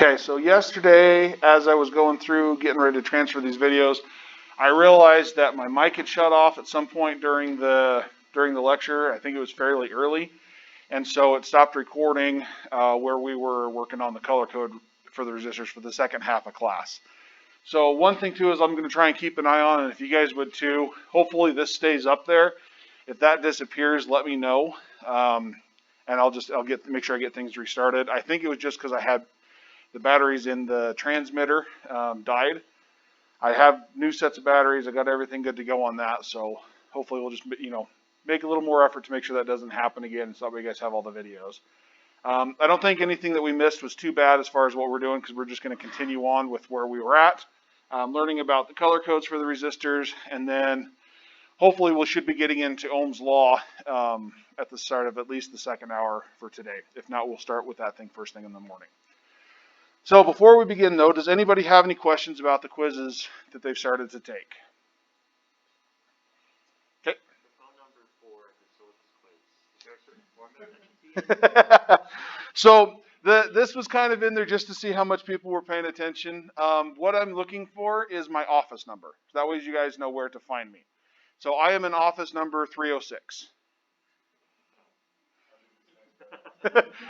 Okay, so yesterday, as I was going through getting ready to transfer these videos, I realized that my mic had shut off at some point during the lecture. I think it was fairly early, and so it stopped recording where we were working on the color code for the resistors for the second half of class. So one thing too is I'm going to try and keep an eye on, and if you guys would too, hopefully this stays up there. If that disappears, let me know, and I'll make sure I get things restarted. I think it was just because I had the batteries in the transmitter died. I have new sets of batteries. I got everything good to go on that. So hopefully we'll just, make a little more effort to make sure that doesn't happen again so that way you guys have all the videos. I don't think anything that we missed was too bad as far as what we're doing because we're just going to continue on with where we were at, learning about the color codes for the resistors, and then hopefully we should be getting into Ohm's law at the start of at least the second hour for today. If not, we'll start with that thing first thing in the morning. So before we begin though, does anybody have any questions about the quizzes that they've started to take? Okay. So this was kind of in there just to see how much people were paying attention. What I'm looking for is my office number. So that way you guys know where to find me. So I am in office number 306.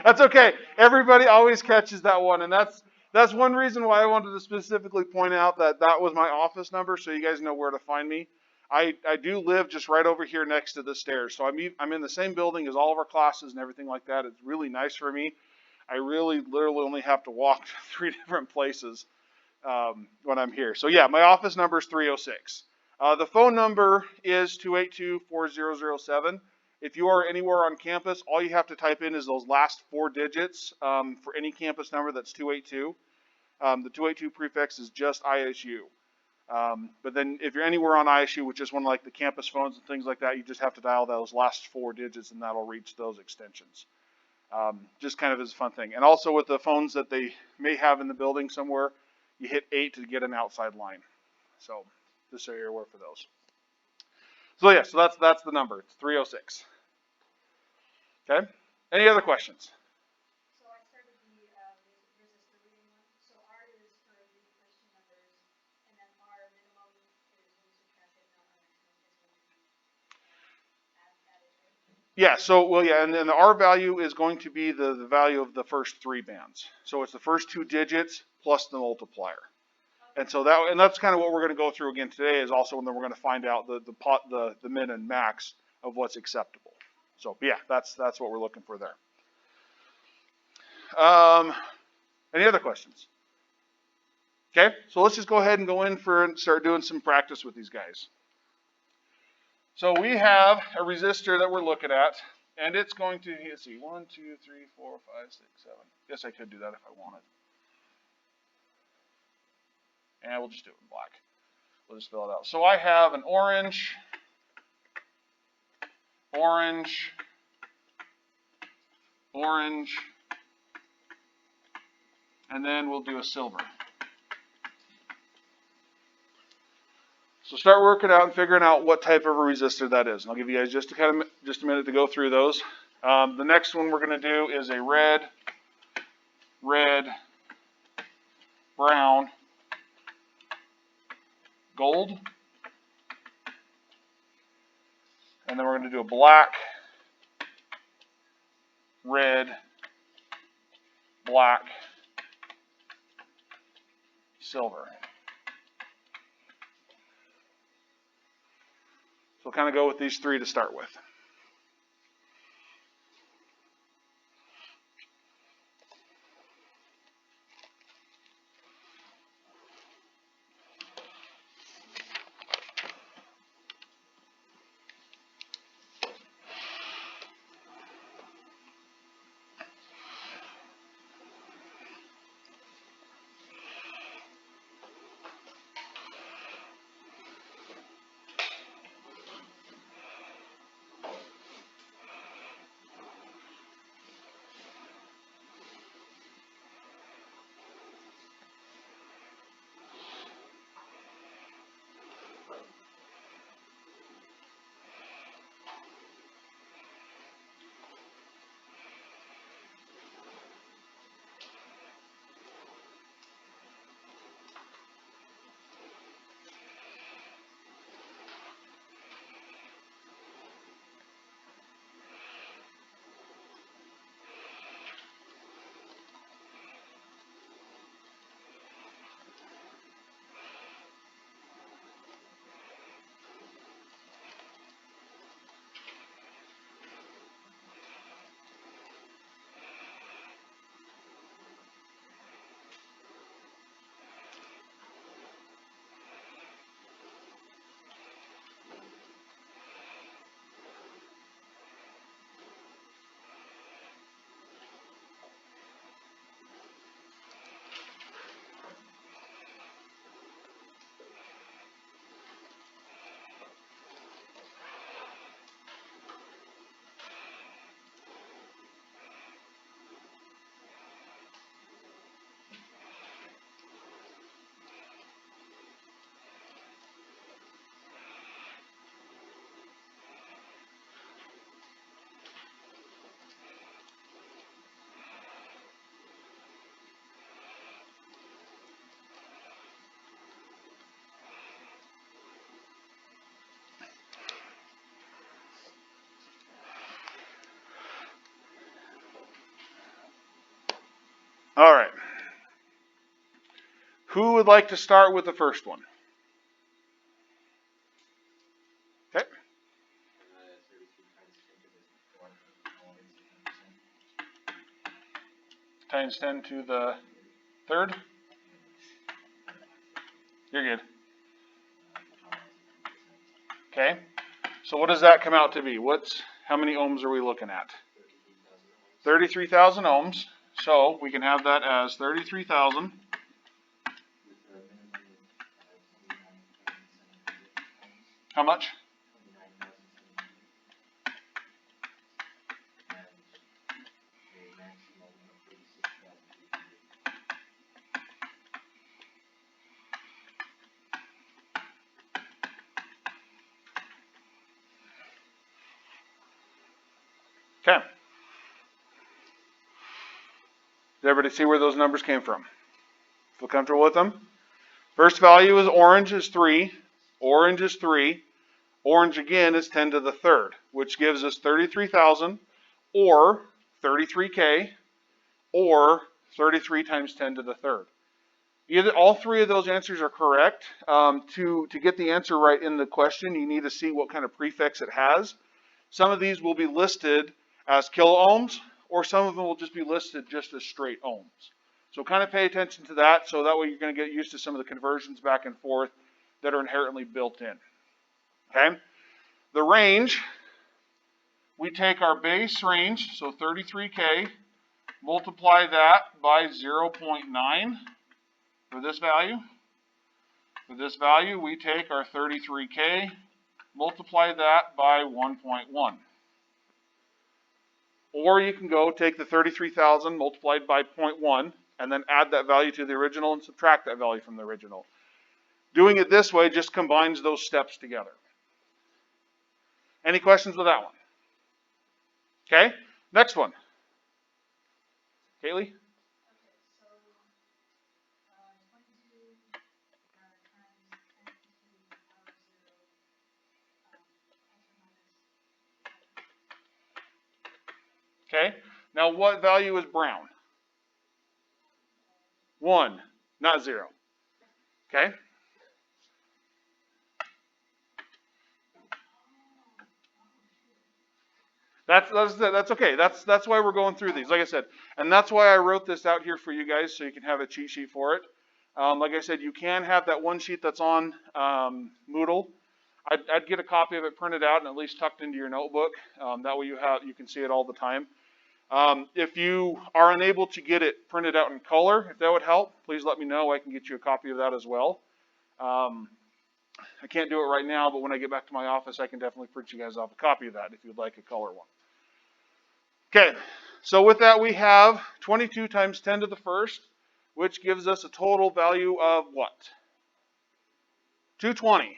That's okay. Everybody always catches that one, and that's one reason why I wanted to specifically point out that that was my office number, so you guys know where to find me. I do live just right over here next to the stairs, so I'm in the same building as all of our classes and everything like that. It's really nice for me. I really literally only have to walk 3 different places when I'm here. So yeah, my office number is 306. The phone number is 282-4007. If you are anywhere on campus, all you have to type in is those last 4 digits for any campus number that's 282. The 282 prefix is just ISU. But then if you're anywhere on ISU, which is one of like the campus phones and things like that, you just have to dial those last 4 digits and that'll reach those extensions. Just kind of as a fun thing. And also with the phones that they may have in the building somewhere, you hit 8 to get an outside line. So just so you're aware for those. So yeah, so that's the number. It's 306. Okay. Any other questions? So I started the resistor reading one. So R is for the first 2 numbers, and then R minimum is when you subtract it, not R maximum is when you add it, right? Yeah, so, well, yeah, and then the R value is going to be the value of the first 3 bands. So it's the first 2 digits plus the multiplier. And so that's kind of what we're going to go through again today is also when we're going to find out the min and max of what's acceptable. So yeah, that's what we're looking for there. Any other questions? Okay, so let's just go ahead and go in and start doing some practice with these guys. So we have a resistor that we're looking at, and it's going to, let's see, 1, 2, 3, 4, 5, 6, 7. Guess I could do that if I wanted. And we'll just do it in black. We'll just fill it out. So I have an orange, orange, orange, and then we'll do a silver. So start working out and figuring out what type of a resistor that is. And I'll give you guys just a minute to go through those. The next one we're going to do is a red, brown, gold. And then we're going to do a black, red, black, silver. So we'll kind of go with these 3 to start with. All right. Who would like to start with the first one? Okay. Times 10 to the third. You're good. Okay. So what does that come out to be? How many ohms are we looking at? 33,000 ohms. So we can have that as 33,000. How much? Okay. Did everybody see where those numbers came from? Feel comfortable with them? First value is orange is 3. Orange is 3. Orange again is 10 to the third, which gives us 33,000 or 33K or 33 times 10 to the third. Either all three of those answers are correct. To get the answer right in the question, you need to see what kind of prefix it has. Some of these will be listed as kiloohms, or some of them will just be listed just as straight ohms. So kind of pay attention to that, so that way you're going to get used to some of the conversions back and forth that are inherently built in. Okay? The range, we take our base range, so 33K, multiply that by 0.9 for this value. For this value, we take our 33K, multiply that by 1.1. Or you can go take the 33,000 multiplied by 0.1 and then add that value to the original and subtract that value from the original. Doing it this way just combines those steps together. Any questions with that one? Okay, next one. Kaylee? Okay, now what value is brown? 1, not 0. Okay? That's okay. That's why we're going through these, like I said. And that's why I wrote this out here for you guys, so you can have a cheat sheet for it. Like I said, you can have that one sheet that's on Moodle. I'd get a copy of it printed out and at least tucked into your notebook. That way you can see it all the time. If you are unable to get it printed out in color, if that would help, please let me know. I can get you a copy of that as well. I can't do it right now, but when I get back to my office, I can definitely print you guys off a copy of that if you'd like a color one. Okay, so with that we have 22 times 10 to the first, which gives us a total value of what? 220.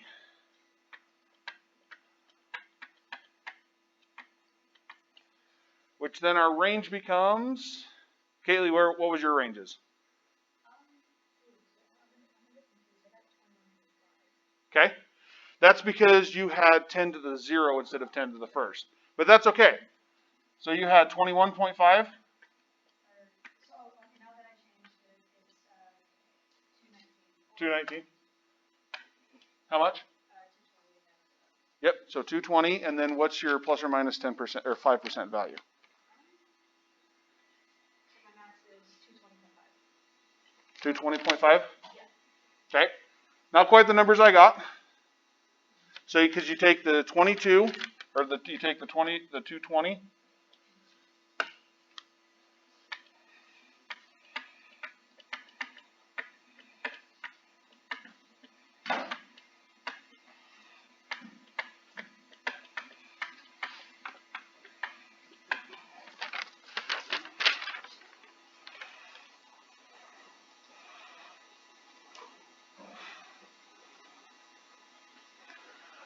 Which then our range becomes, Kaylee, what was your ranges? Okay, that's because you had 10 to the 0 instead of 10 to the first. But that's okay. So you had 21.5? So, okay, now that I changed it, it's 219. 219. How much? 220. Yep, so 220, and then what's your plus or minus 10% or 5% value? So my max is 220.5. 220.5? Okay, not quite the numbers I got. So because you take the 22, or you take the 220.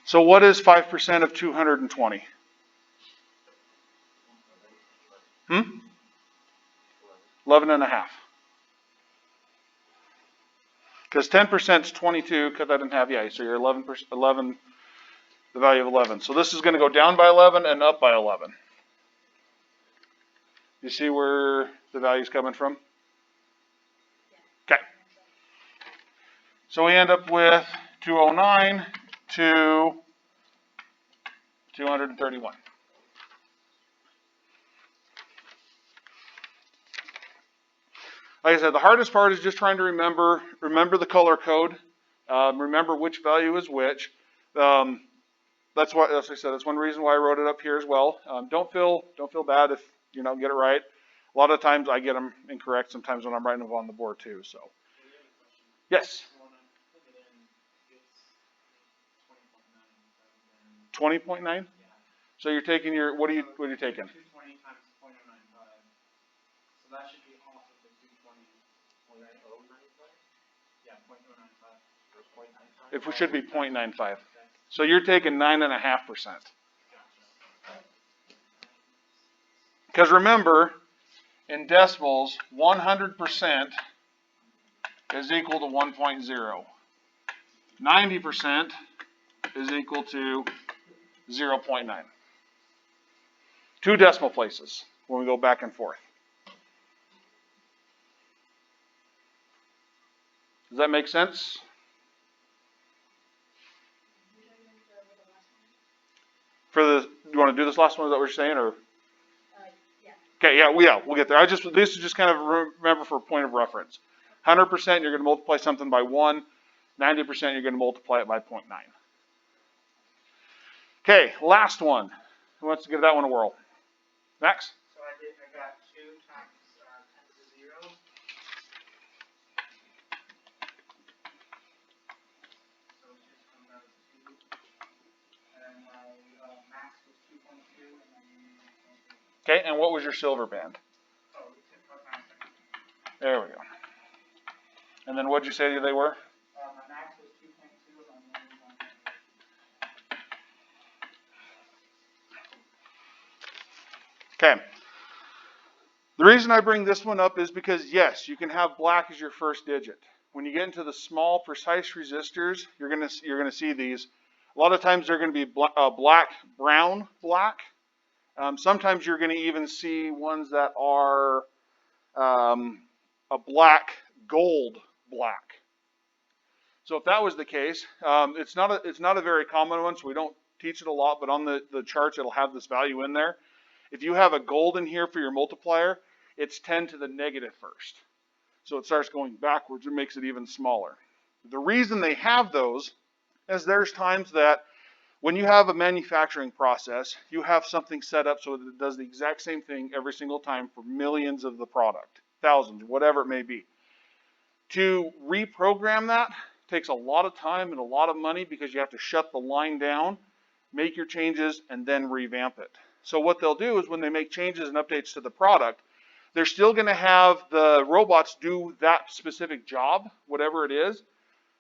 So what is 5% of 220? 11 and a half. Because 10% is 22, cut that in half, yeah, so you're 11, the value of 11. So this is going to go down by 11 and up by 11. You see where the value is coming from? Okay. So we end up with 209 to 231. Like I said, the hardest part is just trying to remember the color code, remember which value is which. That's what, as I said, that's one reason why I wrote it up here as well. Don't feel bad if you don't get it right. A lot of times I get them incorrect sometimes when I'm writing them on the board too. So, yes. 20.9. So you're taking your what are you taking? 220 times 0.095. So that should be off of the 220. Yeah, 0.095. If we should be 0.95. So you're taking 9.5%. Because remember, in decimals, 100% is equal to 1.0. 90% is equal to 0.9. 2 decimal places when we go back and forth. Does that make sense? You want to do this last one? Is that what you're saying, or? Yeah. Okay, yeah, we'll get there. This is just kind of remember for a point of reference. 100%, you're going to multiply something by 1. 90%, you're going to multiply it by 0.9. Okay, last one. Who wants to give that one a whirl? Max? So I got 2 times 10 to the 0. So it just comes out as 2. And my max was 2.2, and then Okay, and what was your silver band? oh, we took out 9 seconds. There we go. And then what did you say they were? My max was 2.2, and then 1.8. Okay. The reason I bring this one up is because, yes, you can have black as your first digit. When you get into the small, precise resistors, you're gonna see these. A lot of times they're going to be black, brown, black. Sometimes you're going to even see ones that are a black, gold, black. So if that was the case, it's not a very common one, so we don't teach it a lot, but on the charts it'll have this value in there. If you have a gold in here for your multiplier, it's 10 to the negative first. So it starts going backwards, it makes it even smaller. The reason they have those is there's times that when you have a manufacturing process, you have something set up so that it does the exact same thing every single time for millions of the product, thousands, whatever it may be. To reprogram that takes a lot of time and a lot of money because you have to shut the line down, make your changes, and then revamp it. So what they'll do is when they make changes and updates to the product, they're still going to have the robots do that specific job, whatever it is,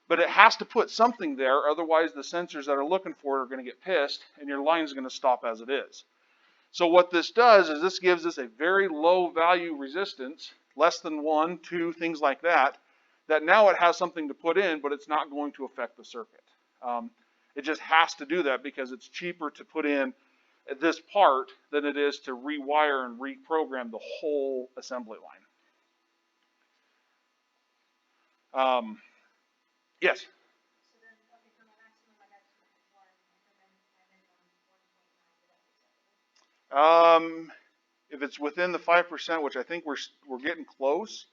but it has to put something there, otherwise the sensors that are looking for it are going to get pissed and your line is going to stop as it is. So what this does is this gives us a very low value resistance, less than 1, 2, things like that, that now it has something to put in, but it's not going to affect the circuit. It just has to do that because it's cheaper to put in this part than it is to rewire and reprogram the whole assembly line. Yes? So then, okay, for my maximum, I got 2.1, and then my minimum 1.9. If it's within the 5%, which I think we're getting close.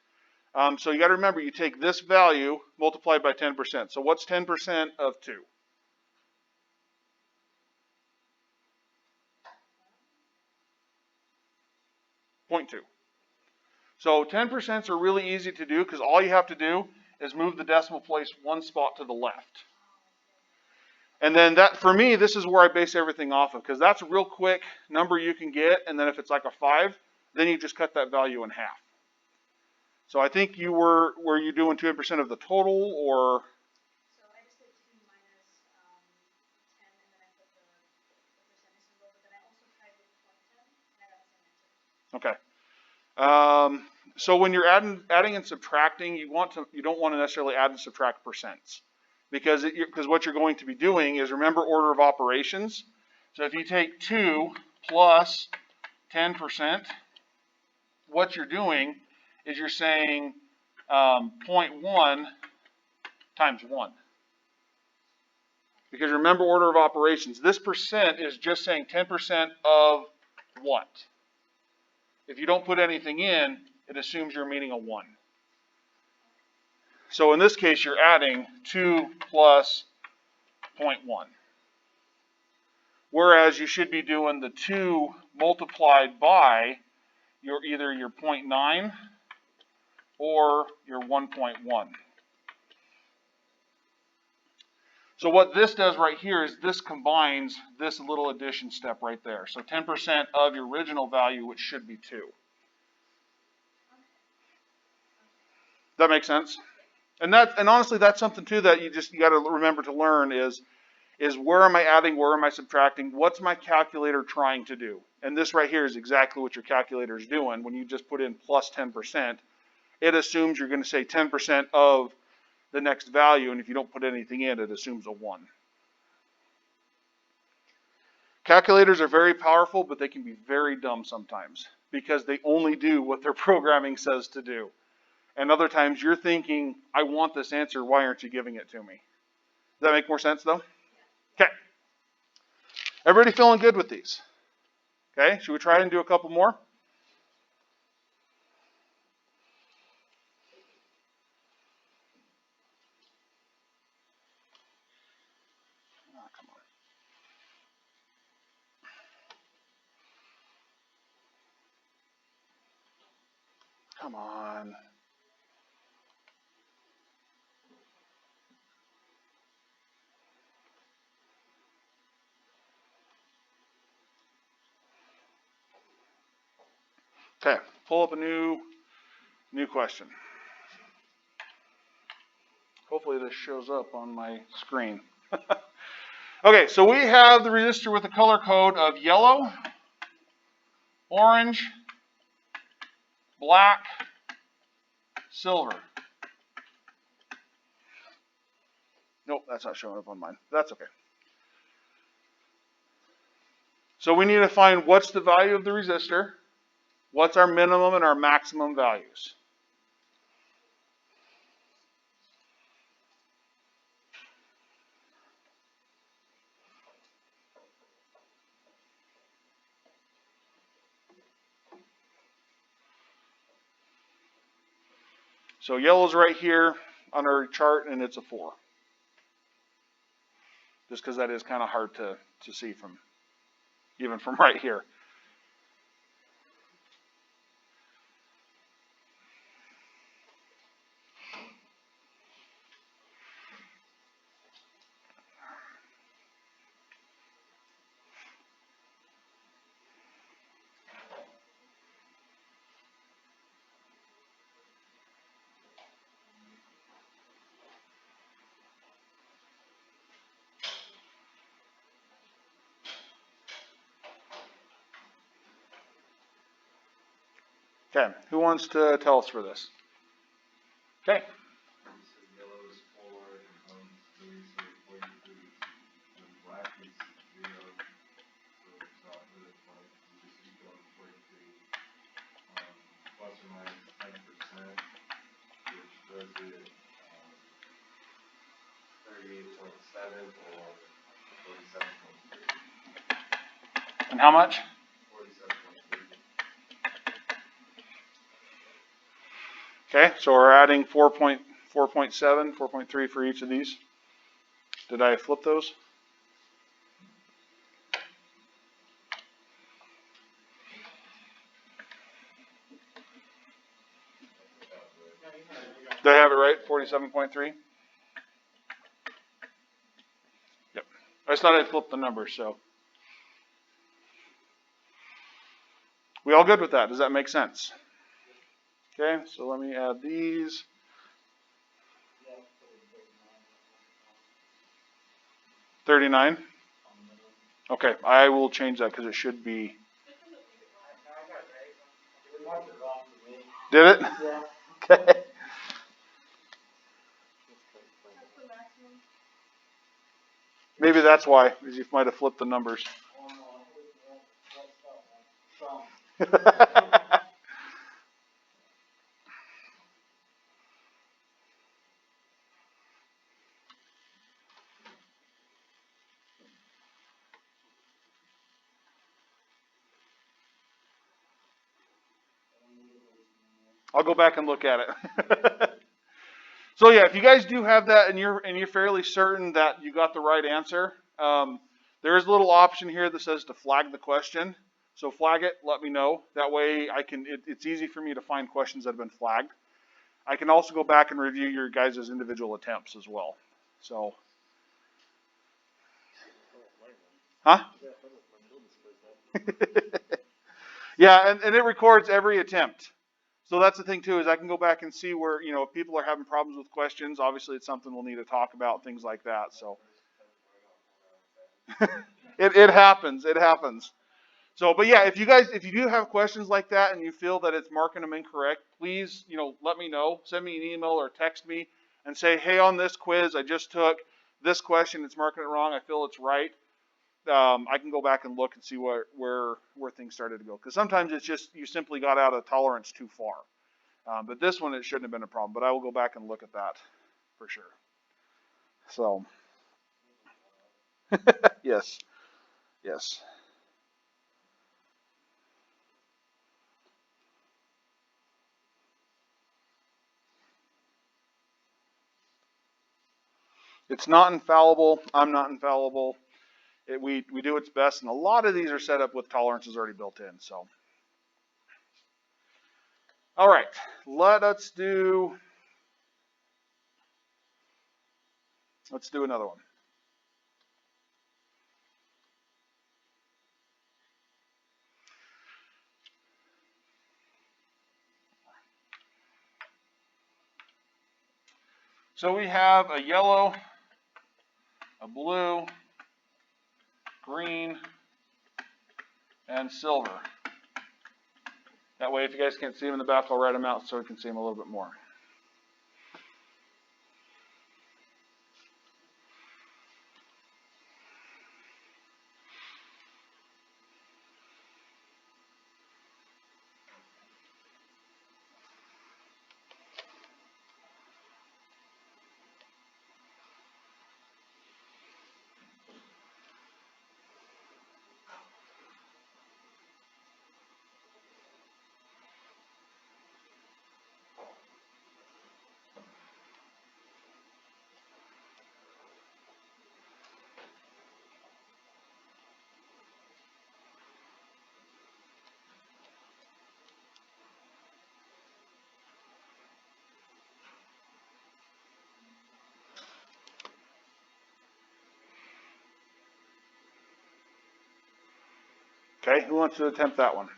So you got to remember, you take this value multiplied by 10%. So what's 10% of 2? 0.2. So 10% are really easy to do because all you have to do is move the decimal place 1 spot to the left. And then that, for me, this is where I base everything off of because that's a real quick number you can get. And then if it's like a 5, then you just cut that value in half. So I think were you doing 2% of the total or? So I just did 2 minus 10, and then I put the percentage symbol, but then I also tried with 110, and I got the same answer. So when you're adding and subtracting, you don't want to necessarily add and subtract percents because what you're going to be doing is, remember, order of operations. So if you take 2 plus 10%, what you're doing is you're saying 0.1 times 1. Because remember order of operations. This percent is just saying 10% of what? If you don't put anything in, it assumes you're meeting a 1. So in this case, you're adding 2 plus 0.1. Whereas you should be doing the 2 multiplied by either your 0.9 or your 1.1. So what this does right here is this combines this little addition step right there. So 10% of your original value, which should be 2. That makes sense? And honestly, that's something too that you got to remember to learn is where am I adding, where am I subtracting, what's my calculator trying to do? And this right here is exactly what your calculator is doing. When you just put in plus 10%, it assumes you're going to say 10% of the next value, and if you don't put anything in, it assumes a 1. Calculators are very powerful, but they can be very dumb sometimes because they only do what their programming says to do. And other times you're thinking, I want this answer, why aren't you giving it to me? Does that make more sense though? Okay. Everybody feeling good with these? Okay, should we try and do a couple more? Oh, come on. Okay, pull up a new question. Hopefully this shows up on my screen. Okay, so we have the resistor with a color code of yellow, orange, black, silver. Nope, that's not showing up on mine. That's okay. So we need to find what's the value of the resistor, what's our minimum and our maximum values. So yellow's right here on our chart, and it's a 4. Just because that is kind of hard to see from, even from right here. Okay, who wants to tell us for this? Okay. Yellow is 4, and orange is 3, so 43, and black is 0, so it's not really fun. You just keep going 43, plus or minus 10%, which does it 38.7 or 47.3. And how much? 47.3. Okay, so we're adding 4.7, 4.3 for each of these. Did I flip those? Did I have it right? 47.3? Yep. I just thought I'd flip the numbers, so. We all good with that? Does that make sense? Okay, so let me add these. 39? Okay, I will change that because it should be. Did it? Yeah. Okay. That's the maximum. Maybe that's why, because you might have flipped the numbers. I'll go back and look at it. So yeah, if you guys do have that and you're fairly certain that you got the right answer, there is a little option here that says to flag the question. So flag it, let me know. That way it's easy for me to find questions that have been flagged. I can also go back and review your guys' individual attempts as well. So, huh? Yeah, and it records every attempt. So that's the thing too, is I can go back and see where, if people are having problems with questions, obviously it's something we'll need to talk about, things like that. So it happens. It happens. So, but yeah, if you do have questions like that and you feel that it's marking them incorrect, please, let me know. Send me an email or text me and say, hey, on this quiz I just took this question, it's marking it wrong. I feel it's right. I can go back and look and see where things started to go. Because sometimes it's just you simply got out of tolerance too far. But this one, it shouldn't have been a problem. But I will go back and look at that for sure. So, yes. It's not infallible. I'm not infallible. We do its best, and a lot of these are set up with tolerances already built in. So, all right, let's do another one. So we have a yellow, a blue, green, and silver. That way, if you guys can't see them in the back, I'll write them out so we can see them a little bit more. Okay, who wants to attempt that one?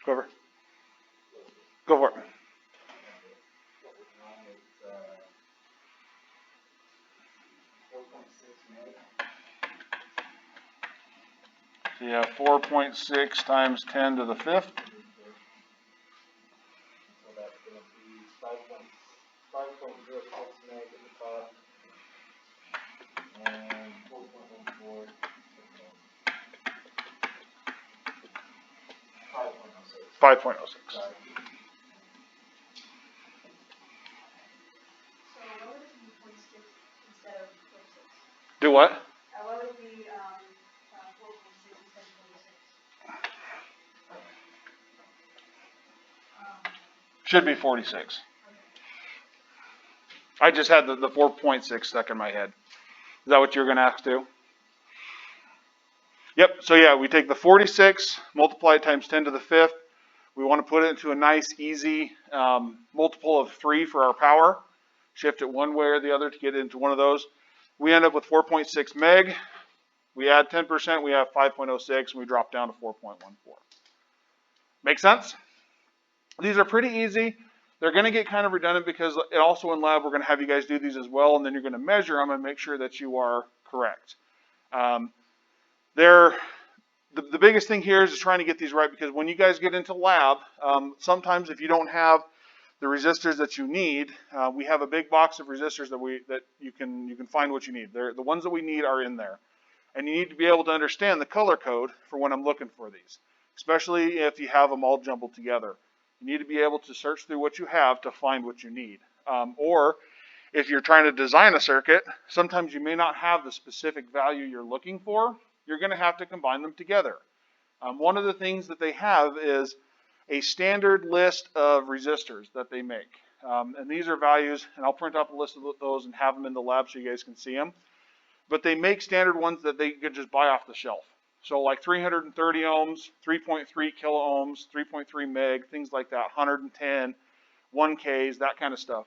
Whoever. Go for it. So you have 4.6 times 10 to the 5th. So that's going to be 5.06 meg at the top and 4.14. 5.06. 5.06. Sorry. So what would it be 0.6 instead of 0.6? Do what? What would it be 4.6 instead of 0.6? Should be 46. I just had the 4.6 stuck in my head. Is that what you're going to ask too? Yep. So yeah, we take the 46, multiply it times 10 to the 5th. We want to put it into a nice, easy multiple of 3 for our power. Shift it one way or the other to get into one of those. We end up with 4.6 meg. We add 10%, we have 5.06, and we drop down to 4.14. Make sense? These are pretty easy. They're going to get kind of redundant because also in lab we're going to have you guys do these as well, and then you're going to measure them and make sure that you are correct. The biggest thing here is trying to get these right, because when you guys get into lab, sometimes if you don't have the resistors that you need, we have a big box of resistors that you can find what you need. The ones that we need are in there, and you need to be able to understand the color code for when I'm looking for these, especially if you have them all jumbled together. You need to be able to search through what you have to find what you need. Or if you're trying to design a circuit, sometimes you may not have the specific value you're looking for. You're going to have to combine them together. One of the things that they have is a standard list of resistors that they make. And these are values, and I'll print up a list of those and have them in the lab so you guys can see them. But they make standard ones that they could just buy off the shelf. So like 330 ohms, 3.3 kilo ohms, 3.3 meg, things like that, 110, 1Ks, that kind of stuff.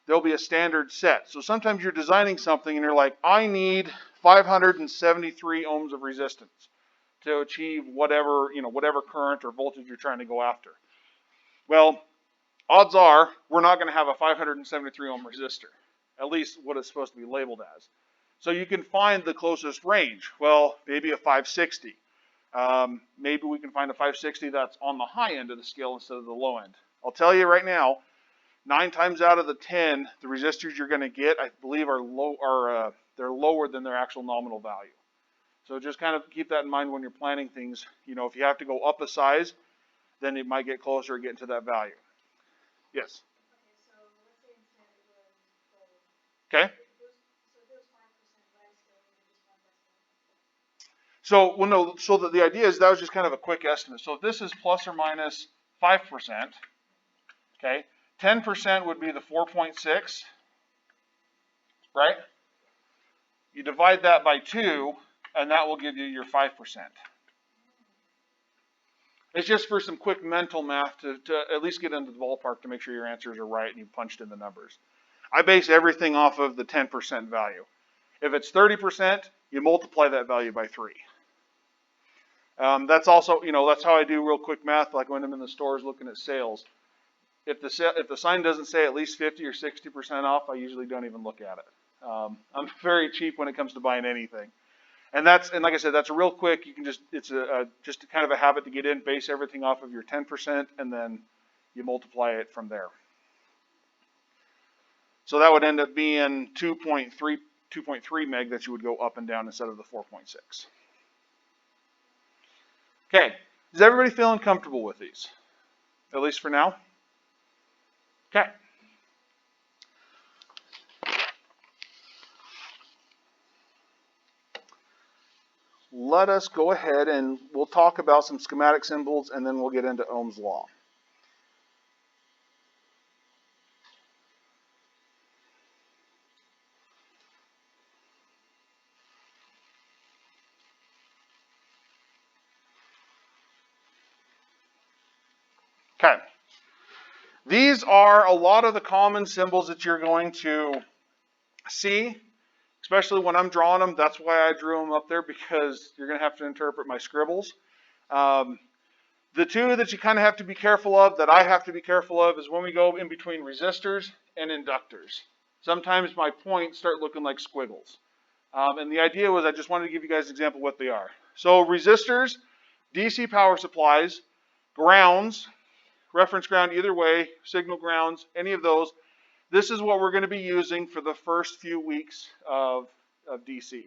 There'll be a standard set. So sometimes you're designing something and you're like, I need 573 ohms of resistance to achieve whatever, whatever current or voltage you're trying to go after. Well, odds are we're not going to have a 573 ohm resistor, at least what it's supposed to be labeled as. So you can find the closest range. Well, maybe a 560. Maybe we can find a 560 that's on the high end of the scale instead of the low end. I'll tell you right now, 9 times out of the 10, the resistors you're going to get, I believe, they're lower than their actual nominal value. So just kind of keep that in mind when you're planning things. If you have to go up a size, then it might get closer and get into that value. Yes. Okay, so let's say instead it was gold. Okay. So if it was 5% less, then we would just want less than. So the idea is that was just kind of a quick estimate. So if this is plus or minus 5%, okay, 10% would be the 4.6, right? You divide that by 2, and that will give you your 5%. It's just for some quick mental math to at least get into the ballpark to make sure your answers are right and you punched in the numbers. I base everything off of the 10% value. If it's 30%, you multiply that value by 3. That's also, that's how I do real quick math, like when I'm in the stores looking at sales. If the sign doesn't say at least 50 or 60% off, I usually don't even look at it. I'm very cheap when it comes to buying anything. And like I said, that's a real quick, you can just kind of a habit to get in, base everything off of your 10%, and then you multiply it from there. So that would end up being 2.3 meg that you would go up and down instead of the 4.6. Okay, is everybody feeling comfortable with these? At least for now? Okay. Let us go ahead and we'll talk about some schematic symbols and then we'll get into Ohm's law. Okay. These are a lot of the common symbols that you're going to see, especially when I'm drawing them. That's why I drew them up there, because you're going to have to interpret my scribbles. The two that you kind of have to be careful of, that I have to be careful of, is when we go in between resistors and inductors. Sometimes my points start looking like squiggles. And the idea was I just wanted to give you guys an example of what they are. So resistors, DC power supplies, grounds, reference ground either way, signal grounds, any of those. This is what we're going to be using for the first few weeks of DC.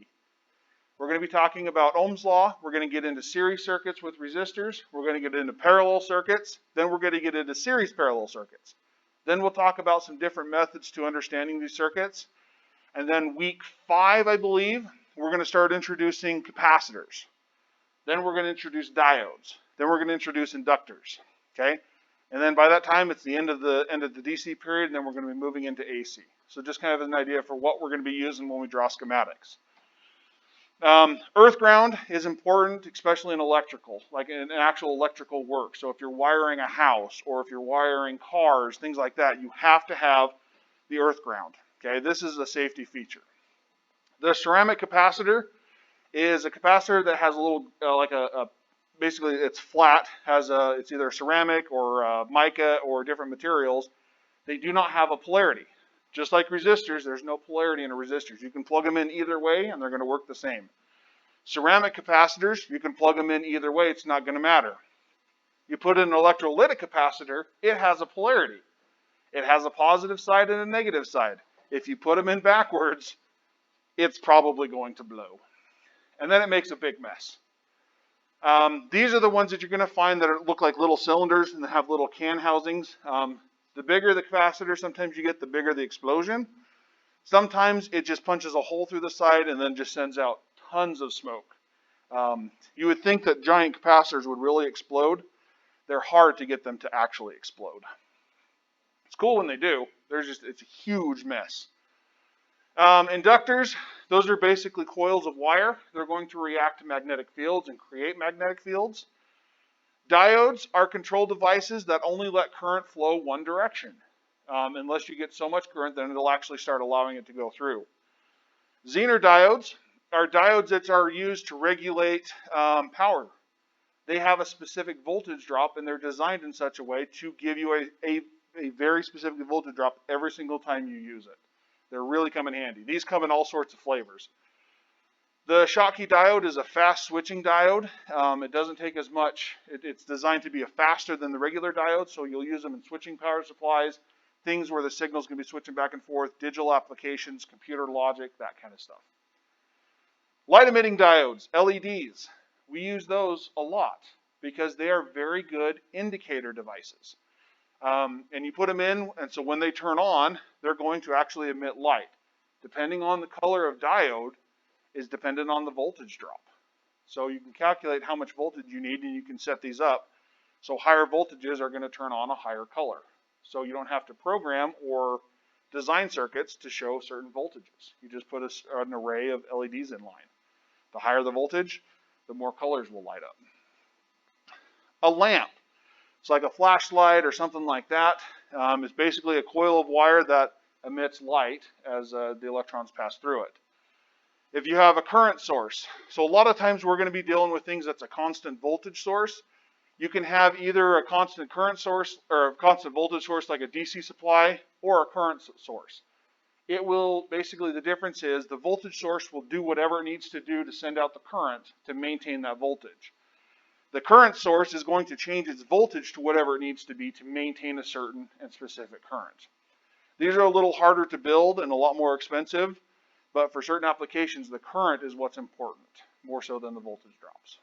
We're going to be talking about Ohm's law. We're going to get into series circuits with resistors. We're going to get into parallel circuits. Then we're going to get into series parallel circuits. Then we'll talk about some different methods to understanding these circuits. And then week 5, I believe, we're going to start introducing capacitors. Then we're going to introduce diodes. Then we're going to introduce inductors. Okay? And then by that time, it's the end of the DC period, and then we're going to be moving into AC. So just kind of an idea for what we're going to be using when we draw schematics. Earth ground is important, especially in electrical, like in actual electrical work. So if you're wiring a house or if you're wiring cars, things like that, you have to have the earth ground. Okay, this is a safety feature. The ceramic capacitor is a capacitor that has a little, basically it's flat, it's either ceramic or mica or different materials. They do not have a polarity. Just like resistors, there's no polarity in a resistors. You can plug them in either way and they're going to work the same. Ceramic capacitors, you can plug them in either way, it's not going to matter. You put in an electrolytic capacitor, it has a polarity. It has a positive side and a negative side. If you put them in backwards, it's probably going to blow. And then it makes a big mess. These are the ones that you're going to find that look like little cylinders and that have little can housings. The bigger the capacitor, sometimes you get the bigger the explosion. Sometimes it just punches a hole through the side and then just sends out tons of smoke. You would think that giant capacitors would really explode. They're hard to get them to actually explode. It's cool when they do. It's a huge mess. Inductors, those are basically coils of wire. They're going to react to magnetic fields and create magnetic fields. Diodes are control devices that only let current flow one direction. Unless you get so much current, then it'll actually start allowing it to go through. Zener diodes are diodes that are used to regulate power. They have a specific voltage drop, and they're designed in such a way to give you a very specific voltage drop every single time you use it. They're really come in handy. These come in all sorts of flavors. The Schottky diode is a fast switching diode. It doesn't take as much. It's designed to be faster than the regular diode, so you'll use them in switching power supplies, things where the signal's going to be switching back and forth, digital applications, computer logic, that kind of stuff. Light emitting diodes, LEDs. We use those a lot because they are very good indicator devices. And you put them in, and so when they turn on, they're going to actually emit light. Depending on the color of diode is dependent on the voltage drop. So you can calculate how much voltage you need, and you can set these up. So higher voltages are going to turn on a higher color. So you don't have to program or design circuits to show certain voltages. You just put an array of LEDs in line. The higher the voltage, the more colors will light up. A lamp. It's like a flashlight or something like that. It's basically a coil of wire that emits light as the electrons pass through it. If you have a current source, so a lot of times we're going to be dealing with things that's a constant voltage source. You can have either a constant current source or a constant voltage source like a DC supply or a current source. It will, basically the difference is the voltage source will do whatever it needs to do to send out the current to maintain that voltage. The current source is going to change its voltage to whatever it needs to be to maintain a certain and specific current. These are a little harder to build and a lot more expensive, but for certain applications, the current is what's important, more so than the voltage drops.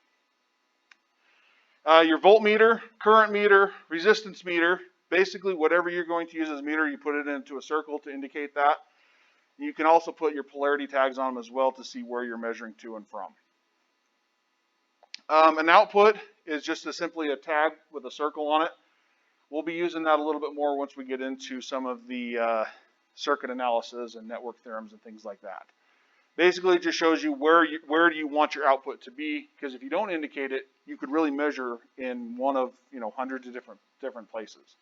Your voltmeter, current meter, resistance meter, basically whatever you're going to use as a meter, you put it into a circle to indicate that. You can also put your polarity tags on them as well to see where you're measuring to and from. An output is just simply a tag with a circle on it. We'll be using that a little bit more once we get into some of the circuit analysis and network theorems and things like that. Basically, it just shows you where do you want your output to be, because if you don't indicate it, you could really measure in one of hundreds of different places.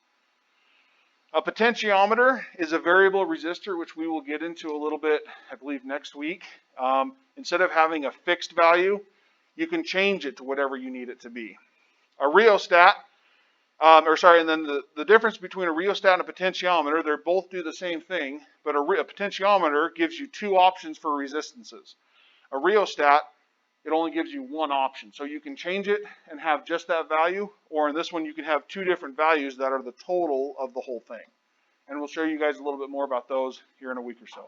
A potentiometer is a variable resistor, which we will get into a little bit, I believe, next week. Instead of having a fixed value, you can change it to whatever you need it to be. A rheostat, and then the difference between a rheostat and a potentiometer, they both do the same thing, but a potentiometer gives you two options for resistances. A rheostat, it only gives you one option. So you can change it and have just that value, or in this one you can have two different values that are the total of the whole thing. And we'll show you guys a little bit more about those here in a week or so.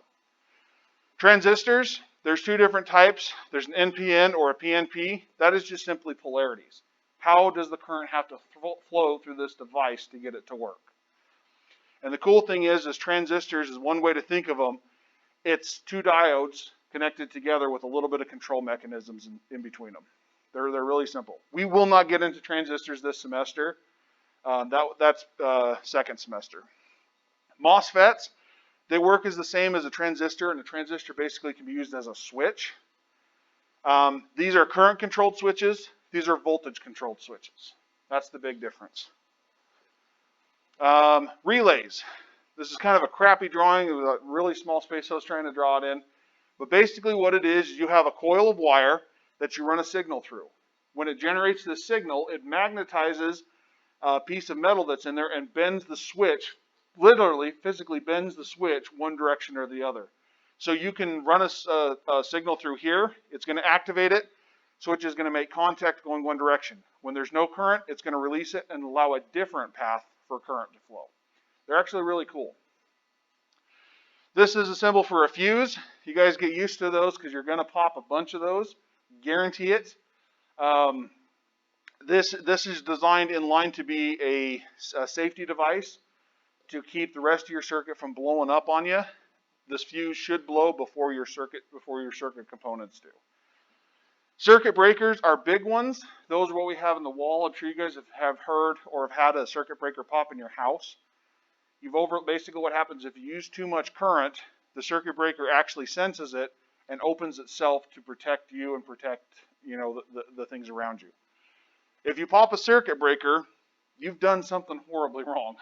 Transistors, there's two different types. There's an NPN or a PNP. That is just simply polarities. How does the current have to flow through this device to get it to work? And the cool thing is transistors is one way to think of them. It's two diodes connected together with a little bit of control mechanisms in between them. They're really simple. We will not get into transistors this semester. That's second semester. MOSFETs, they work as the same as a transistor, and a transistor basically can be used as a switch. These are current controlled switches. These are voltage controlled switches. That's the big difference. Relays. This is kind of a crappy drawing. It was a really small space I was trying to draw it in. But basically what it is, you have a coil of wire that you run a signal through. When it generates this signal, it magnetizes a piece of metal that's in there and bends the switch, literally, physically bends the switch one direction or the other. So you can run a signal through here. It's going to activate it. Switch is going to make contact going one direction. When there's no current, it's going to release it and allow a different path for current to flow. They're actually really cool. This is a symbol for a fuse. You guys get used to those because you're going to pop a bunch of those. Guarantee it. This is designed in line to be a safety device to keep the rest of your circuit from blowing up on you. This fuse should blow before your circuit components do. Circuit breakers are big ones. Those are what we have in the wall. I'm sure you guys have heard or have had a circuit breaker pop in your house. Basically what happens if you use too much current, the circuit breaker actually senses it and opens itself to protect you and protect, the things around you. If you pop a circuit breaker, you've done something horribly wrong.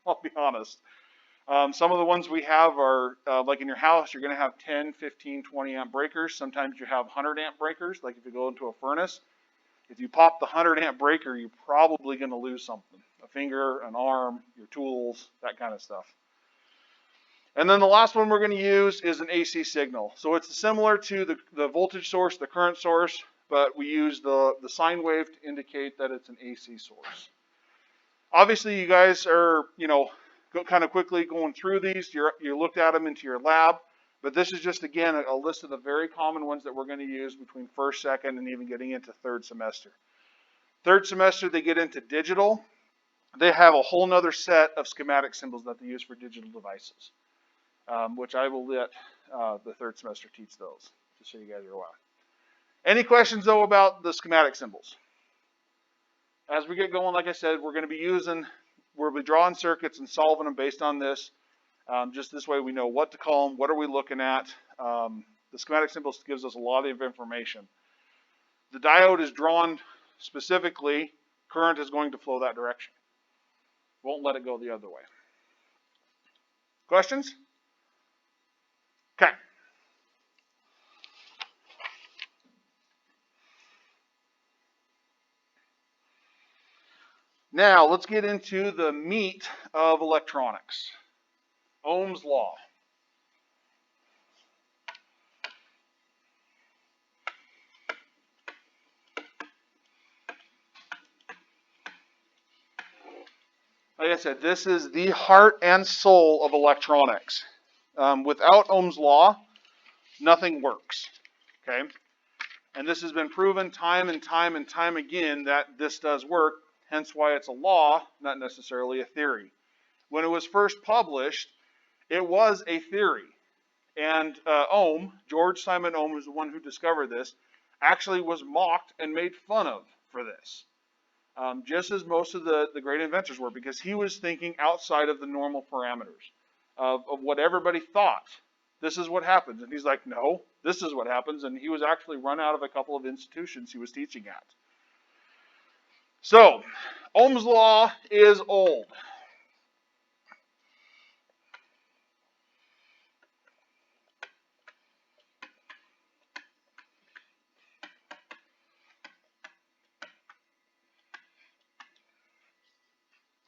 I'll be honest. Some of the ones we have are, like in your house, you're going to have 10, 15, 20 amp breakers. Sometimes you have 100 amp breakers, like if you go into a furnace. If you pop the 100 amp breaker, you're probably going to lose something. A finger, an arm, your tools, that kind of stuff. And then the last one we're going to use is an AC signal. So it's similar to the voltage source, the current source, but we use the sine wave to indicate that it's an AC source. Obviously, you guys are, kind of quickly going through these. You looked at them into your lab, but this is just, again, a list of the very common ones that we're going to use between first, second, and even getting into third semester. Third semester, they get into digital. They have a whole nother set of schematic symbols that they use for digital devices, which I will let the third semester teach those, just so you guys are aware. Any questions, though, about the schematic symbols? As we get going, like I said, we'll be drawing circuits and solving them based on this. Just this way we know what to call them, what are we looking at. The schematic symbols gives us a lot of information. The diode is drawn specifically, current is going to flow that direction. Won't let it go the other way. Questions? Okay. Now, let's get into the meat of electronics. Ohm's law. Like I said, this is the heart and soul of electronics. Without Ohm's law, nothing works. Okay? And this has been proven time and time and time again that this does work, hence why it's a law, not necessarily a theory. When it was first published, it was a theory. And Ohm, George Simon Ohm, was the one who discovered this, actually was mocked and made fun of for this. Just as most of the great inventors were, because he was thinking outside of the normal parameters of what everybody thought. This is what happens. And he's like, no, this is what happens. And he was actually run out of a couple of institutions he was teaching at. So, Ohm's law is old.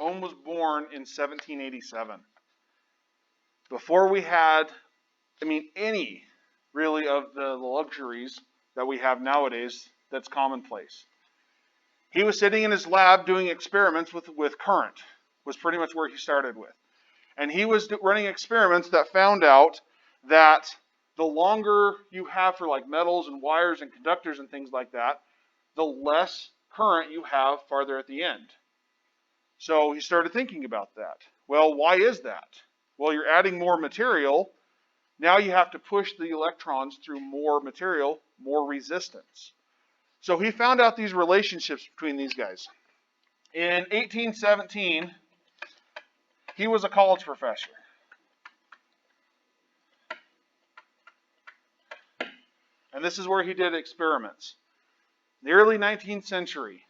Ohm was born in 1787. Before we had, any really of the luxuries that we have nowadays that's commonplace. He was sitting in his lab doing experiments with current, was pretty much where he started with. And he was running experiments that found out that the longer you have for like metals and wires and conductors and things like that, the less current you have farther at the end. So he started thinking about that. Well, why is that? Well, you're adding more material. Now you have to push the electrons through more material, more resistance. So he found out these relationships between these guys. In 1817, he was a college professor. And this is where he did experiments. The early 19th century.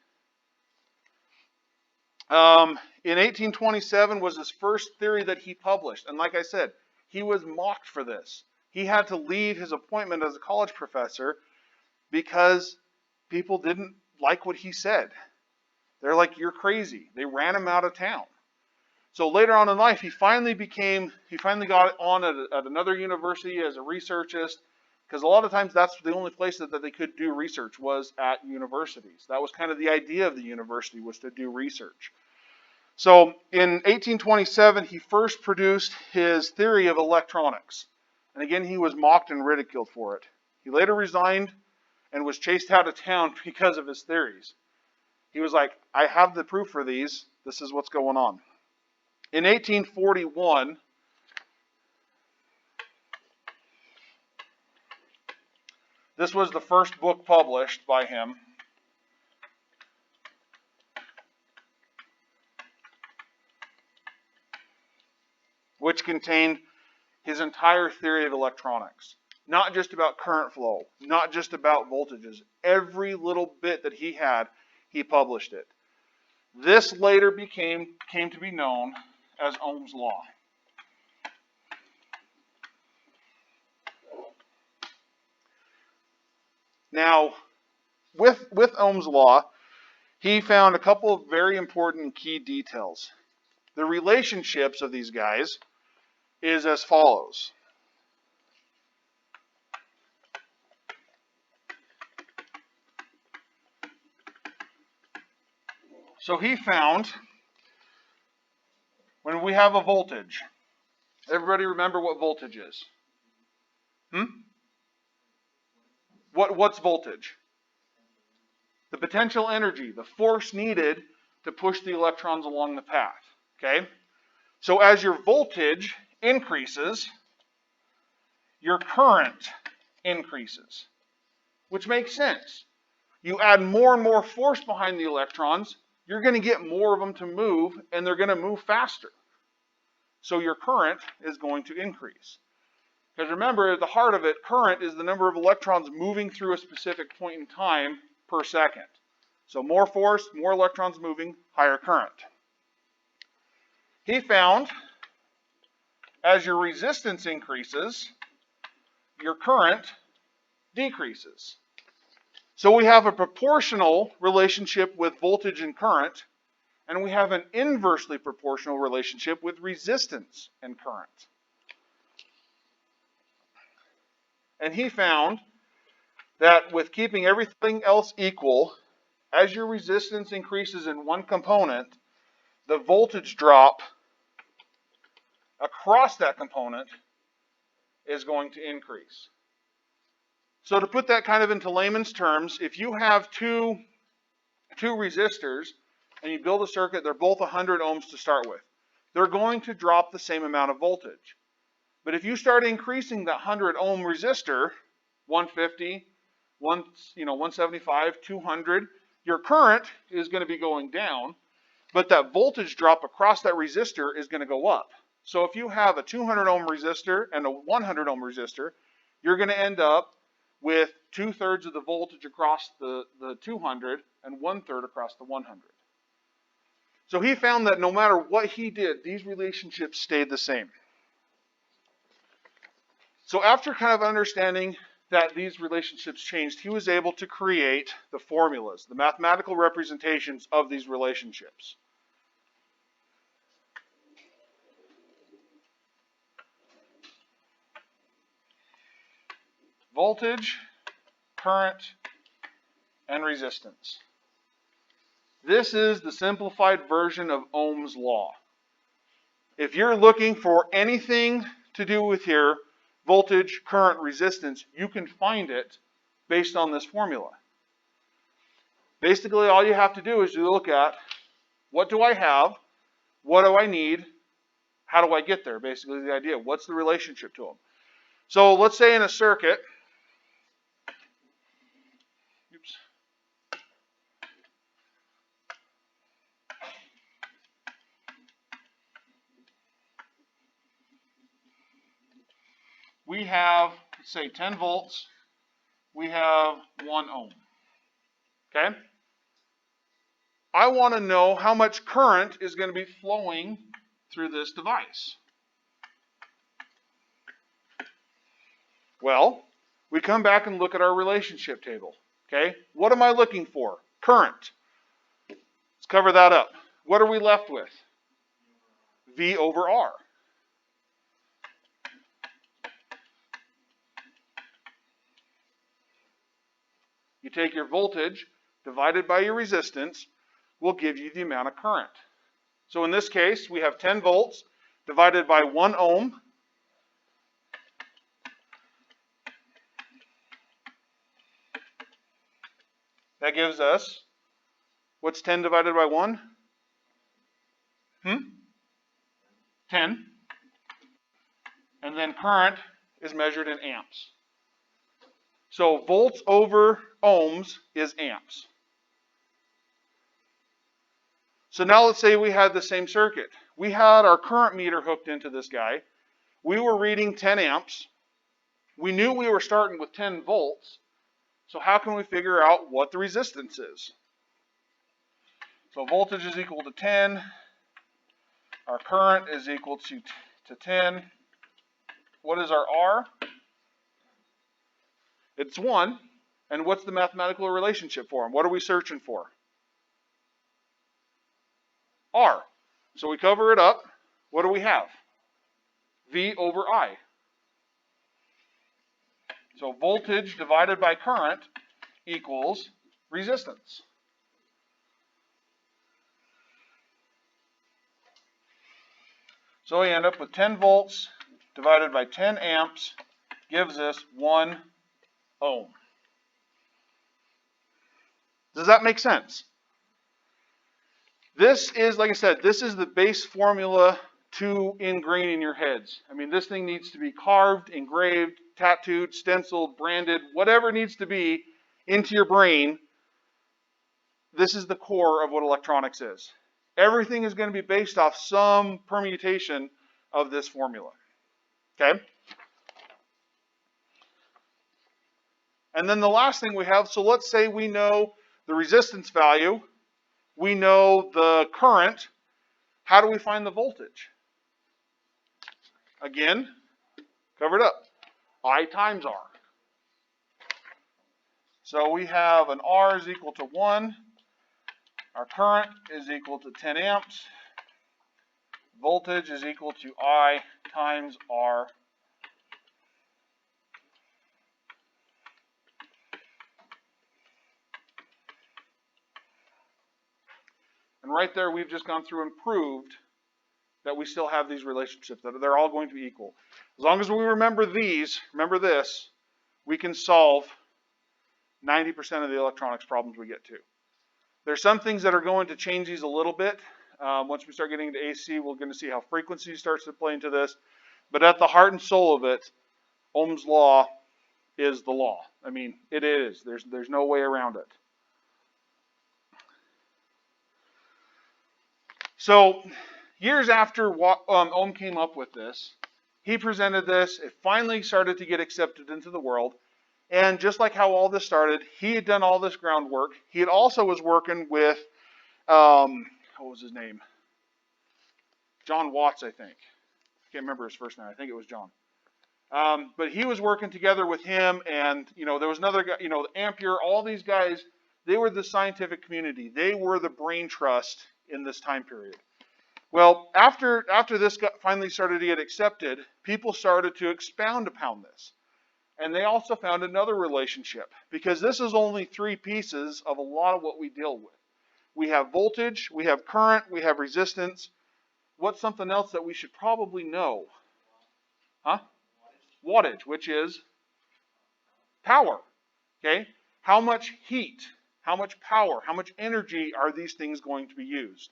In 1827 was his first theory that he published. And like I said, he was mocked for this. He had to leave his appointment as a college professor because people didn't like what he said. They're like, you're crazy. They ran him out of town. So later on in life, he finally got on at another university as a researchist, because a lot of times that's the only place that they could do research was at universities. That was kind of the idea of the university, was to do research. So in 1827, he first produced his theory of electronics. And again, he was mocked and ridiculed for it. He later resigned and was chased out of town because of his theories. He was like, I have the proof for these. This is what's going on. In 1841, This was the first book published by him. Which contained his entire theory of electronics. Not just about current flow, not just about voltages. Every little bit that he had, he published it. This later came to be known as Ohm's law. Now, with Ohm's law, he found a couple of very important key details. The relationships of these guys is as follows. So he found when we have a voltage, everybody remember what voltage is? What's voltage? The potential energy, the force needed to push the electrons along the path. Okay? So as your voltage increases, your current increases, which makes sense. You add more and more force behind the electrons, you're going to get more of them to move, and they're going to move faster. So your current is going to increase. Because remember, at the heart of it, current is the number of electrons moving through a specific point in time per second. So more force, more electrons moving, higher current. He found as your resistance increases, your current decreases. So we have a proportional relationship with voltage and current, and we have an inversely proportional relationship with resistance and current. And he found that with keeping everything else equal, as your resistance increases in one component, the voltage drop across that component is going to increase. So to put that kind of into layman's terms, if you have two resistors and you build a circuit, they're both 100 ohms to start with. They're going to drop the same amount of voltage. But if you start increasing that 100 ohm resistor, 150, 175, 200, your current is going to be going down, but that voltage drop across that resistor is going to go up. So if you have a 200 ohm resistor and a 100 ohm resistor, you're going to end up with 2/3 of the voltage across the 200 and 1/3 across the 100. So he found that no matter what he did, these relationships stayed the same. So after kind of understanding that these relationships changed, he was able to create the formulas, the mathematical representations of these relationships. Voltage, current, and resistance. This is the simplified version of Ohm's law. If you're looking for anything to do with here, voltage, current, resistance, you can find it based on this formula. Basically, all you have to do is you look at what do I have, what do I need, how do I get there? Basically, the idea. What's the relationship to them? So let's say in a circuit, we have, let's say 10 volts, we have 1 ohm. Okay? I want to know how much current is going to be flowing through this device. Well, we come back and look at our relationship table. Okay? What am I looking for? Current. Let's cover that up. What are we left with? V over R. You take your voltage divided by your resistance will give you the amount of current. So in this case, we have 10 volts divided by 1 ohm. That gives us, what's 10 divided by 1? 10. And then current is measured in amps. So volts over ohms is amps. So now let's say we had the same circuit. We had our current meter hooked into this guy. We were reading 10 amps. We knew we were starting with 10 volts. So how can we figure out what the resistance is? So voltage is equal to 10. Our current is equal to 10. What is our R? It's 1. And what's the mathematical relationship for them? What are we searching for? R. So we cover it up. What do we have? V over I. So voltage divided by current equals resistance. So we end up with 10 volts divided by 10 amps gives us 1 ohm. Does that make sense? This is, like I said, this is the base formula to ingrain in your heads. I mean, this thing needs to be carved, engraved, tattooed, stenciled, branded, whatever it needs to be into your brain. This is the core of what electronics is. Everything is going to be based off some permutation of this formula. Okay? And then the last thing we have, so let's say we know the resistance value, we know the current. How do we find the voltage? Again, covered up. I times R. So we have an R is equal to 1. Our current is equal to 10 amps. Voltage is equal to I times R. And right there, we've just gone through and proved that we still have these relationships, that they're all going to be equal. As long as we remember these, remember this, we can solve 90% of the electronics problems we get to. There's some things that are going to change these a little bit. Once we start getting into AC, we're going to see how frequency starts to play into this. But at the heart and soul of it, Ohm's law is the law. I mean, it is. There's no way around it. So, years after Ohm came up with this, he presented this. It finally started to get accepted into the world. And just like how all this started, he had done all this groundwork. He had also was working with, what was his name? John Watts, I think. I can't remember his first name. I think it was John. But he was working together with him, and there was another guy, Ampere. All these guys, they were the scientific community. They were the brain trust in this time period. Well, after this finally started to get accepted, people started to expound upon this. And they also found another relationship, because this is only 3 pieces of a lot of what we deal with. We have voltage, we have current, we have resistance. What's something else that we should probably know? Huh? Wattage, which is power. Okay? How much heat, how much power, how much energy are these things going to be used?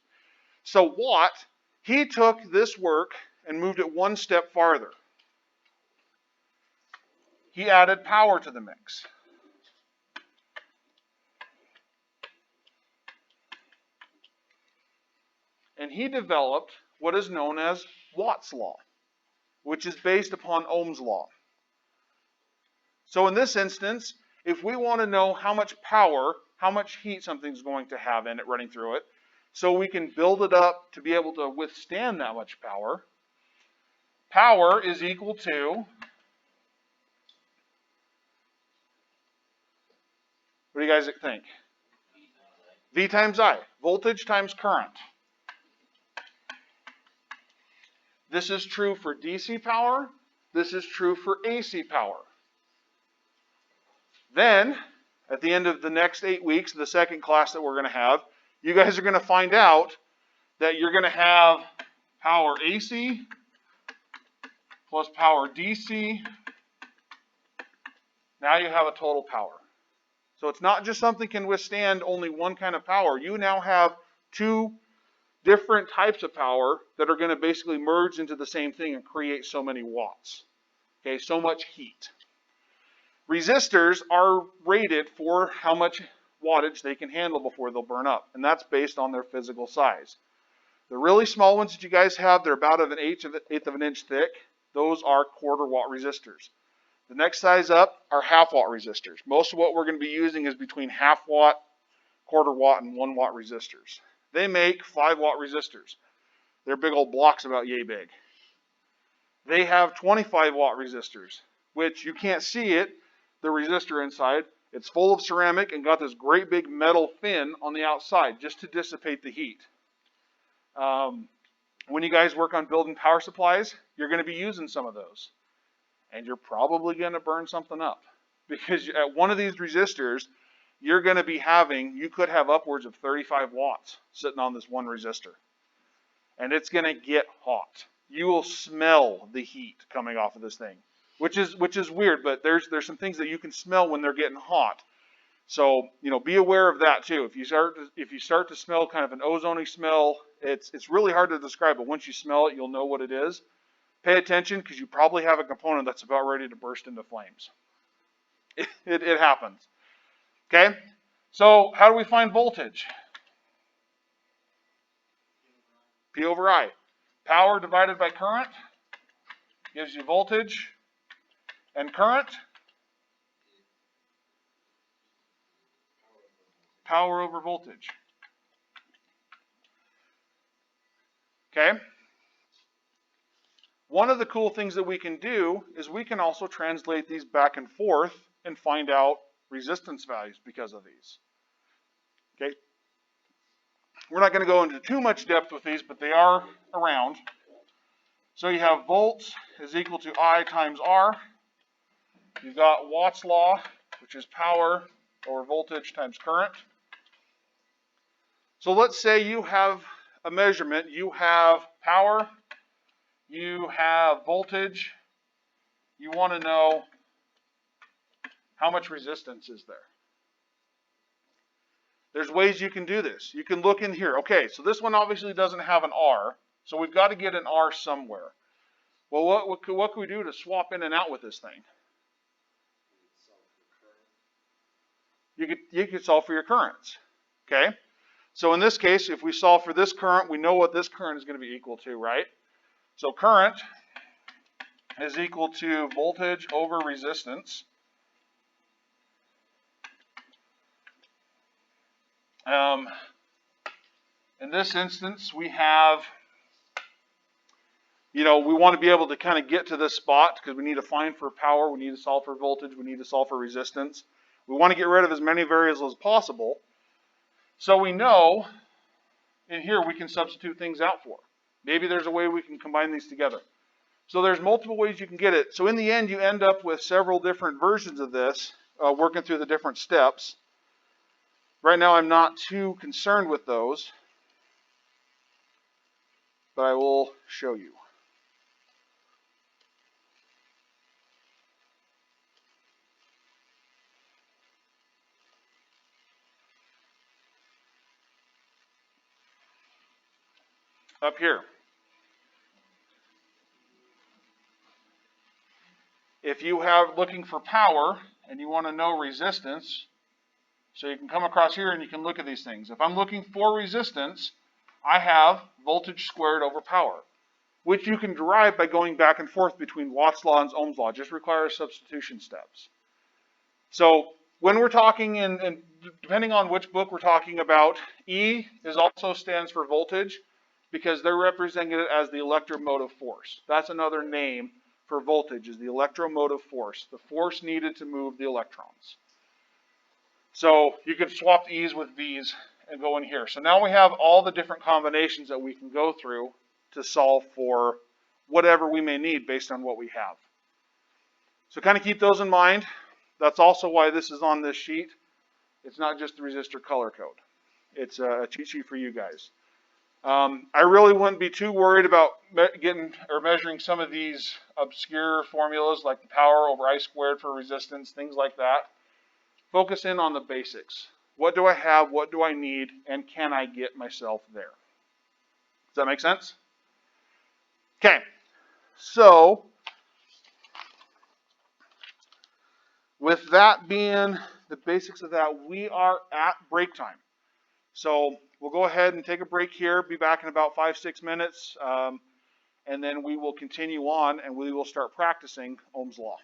So Watt, he took this work and moved it one step farther. He added power to the mix. And he developed what is known as Watt's law, which is based upon Ohm's law. So in this instance, if we want to know how much power, how much heat something's going to have in it running through it, so we can build it up to be able to withstand that much power, power is equal to, what do you guys think? V times I, voltage times current. This is true for DC power. This is true for AC power. Then, at the end of the next 8 weeks, the second class that we're going to have, you guys are going to find out that you're going to have power AC plus power DC. Now you have a total power. So it's not just something can withstand only one kind of power. You now have 2 different types of power that are going to basically merge into the same thing and create so many watts. Okay, so much heat. Resistors are rated for how much wattage they can handle before they'll burn up, and that's based on their physical size. The really small ones that you guys have, they're about an eighth of an inch thick. Those are quarter-watt resistors. The next size up are half-watt resistors. Most of what we're going to be using is between half-watt, quarter-watt, and 1-watt resistors. They make 5-watt resistors. They're big old blocks about yay big. They have 25-watt resistors, which you can't see it, the resistor inside. It's full of ceramic and got this great big metal fin on the outside just to dissipate the heat. When you guys work on building power supplies, you're going to be using some of those. And you're probably going to burn something up. Because at one of these resistors, you're going to be having, you could have upwards of 35 watts sitting on this one resistor. And it's going to get hot. You will smell the heat coming off of this thing. Which is weird, but there's some things that you can smell when they're getting hot. So, be aware of that too. If you start to smell kind of an ozone-y smell, it's really hard to describe, but once you smell it, you'll know what it is. Pay attention, because you probably have a component that's about ready to burst into flames. It happens. Okay? So, how do we find voltage? P over I. Power divided by current gives you voltage. And current? Power over voltage. Okay? One of the cool things that we can do is we can also translate these back and forth and find out resistance values because of these. Okay? We're not going to go into too much depth with these, but they are around. So you have volts is equal to I times R. You've got Watt's law, which is power over voltage times current. So let's say you have a measurement. You have power. You have voltage. You want to know how much resistance is there. There's ways you can do this. You can look in here. Okay, so this one obviously doesn't have an R, so we've got to get an R somewhere. Well, what can we do to swap in and out with this thing? You could solve for your currents. Okay? So in this case, if we solve for this current, we know what this current is going to be equal to, right? So current is equal to voltage over resistance. In this instance, we have, we want to be able to kind of get to this spot because we need to find for power, we need to solve for voltage, we need to solve for resistance. We want to get rid of as many variables as possible. So we know in here we can substitute things out for. Maybe there's a way we can combine these together. So there's multiple ways you can get it. So in the end, you end up with several different versions of this, working through the different steps. Right now, I'm not too concerned with those, but I will show you. Up here. If you have looking for power and you want to know resistance, so you can come across here and you can look at these things. If I'm looking for resistance, I have voltage squared over power, which you can derive by going back and forth between Watt's law and Ohm's law. It just requires substitution steps. So when we're talking and depending on which book we're talking about, E is also stands for voltage because they're representing it as the electromotive force. That's another name for voltage, is the electromotive force, the force needed to move the electrons. So you could swap E's with V's and go in here. So now we have all the different combinations that we can go through to solve for whatever we may need based on what we have. So kind of keep those in mind. That's also why this is on this sheet. It's not just the resistor color code. It's a cheat sheet for you guys. I really wouldn't be too worried about measuring some of these obscure formulas like the power over I squared for resistance, things like that. Focus in on the basics. What do I have? What do I need? And can I get myself there? Does that make sense? Okay. So With that being the basics of that, we are at break time. So we'll go ahead and take a break here, be back in about 5-6 minutes, and then we will continue on and we will start practicing Ohm's Law.